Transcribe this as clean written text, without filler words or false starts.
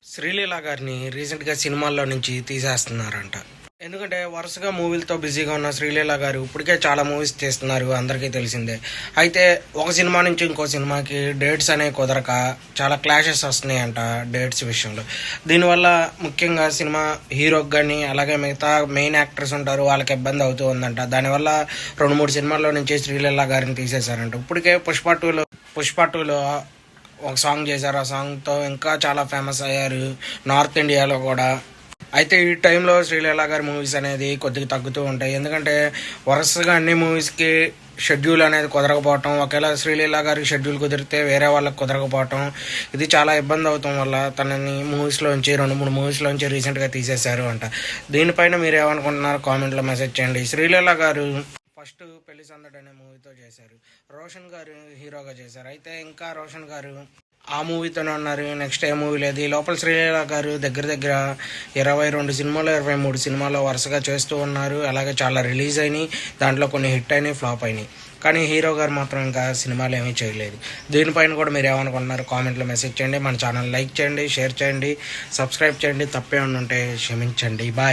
శ్రీలీల గారిని రీసెంట్గా సినిమాల్లో నుంచి తీసేస్తున్నారంట. ఎందుకంటే వరుసగా మూవీలతో బిజీగా ఉన్న శ్రీలీల గారు ఇప్పటికే చాలా మూవీస్ తీస్తున్నారు, అందరికీ తెలిసిందే. అయితే ఒక సినిమా నుంచి ఇంకో సినిమాకి డేట్స్ అనేవి కుదరక చాలా క్లాషెస్ వస్తున్నాయంట డేట్స్ విషయంలో. దీనివల్ల ముఖ్యంగా సినిమా హీరోకి కానీ అలాగే మిగతా మెయిన్ యాక్టర్స్ ఉంటారు, వాళ్ళకి ఇబ్బంది అవుతూ ఉందంట. దానివల్ల 2-3 సినిమాల్లో నుంచి శ్రీలీల గారిని తీసేశారంట. ఇప్పటికే పుష్ప టూలో ఒక సాంగ్ చేశారు. ఆ సాంగ్తో ఇంకా చాలా ఫేమస్ అయ్యారు నార్త్ ఇండియాలో కూడా. అయితే ఈ టైంలో శ్రీలీల గారి మూవీస్ అనేది కొద్దిగా తగ్గుతూ ఉంటాయి. ఎందుకంటే వరుసగా అన్ని మూవీస్కి షెడ్యూల్ అనేది కుదరకపోవటం, ఒకవేళ శ్రీలీల గారికి షెడ్యూల్ కుదిరితే వేరే వాళ్ళకి కుదరకపోవటం, ఇది చాలా ఇబ్బంది అవటం వల్ల తనని మూవీస్లోంచి 2-3 మూవీస్లోంచి రీసెంట్గా తీసేశారు అంట. దీనిపైన మీరు ఏమనుకుంటున్నారో కామెంట్లో మెసేజ్ చేయండి. శ్రీలీల గారు ఫస్ట్ పెళ్లి సందడి అనే మూవీతో చేశారు, రోషన్ గారు హీరోగా చేశారు. అయితే ఇంకా రోషన్ గారు ఆ మూవీతోనే ఉన్నారు, నెక్స్ట్ ఏ మూవీ లేదు. ఈ లోపల శ్రీలీల గారు దగ్గర దగ్గర 22 సినిమాలు 23 సినిమాలు వరుసగా చేస్తూ ఉన్నారు. అలాగే చాలా రిలీజ్ అయినాయి, దాంట్లో కొన్ని హిట్ అయినాయి, ఫ్లాప్ అయినాయి. కానీ హీరో గారు మాత్రం ఇంకా సినిమాలు ఏమీ చేయలేదు. దీనిపైన కూడా మీరు ఏమనుకుంటున్నారు కామెంట్లో మెసేజ్ చేయండి. మన ఛానల్ లైక్ చేయండి, షేర్ చేయండి, సబ్స్క్రైబ్ చేయండి. తప్పే ఉంటే క్షమించండి. బాయ్.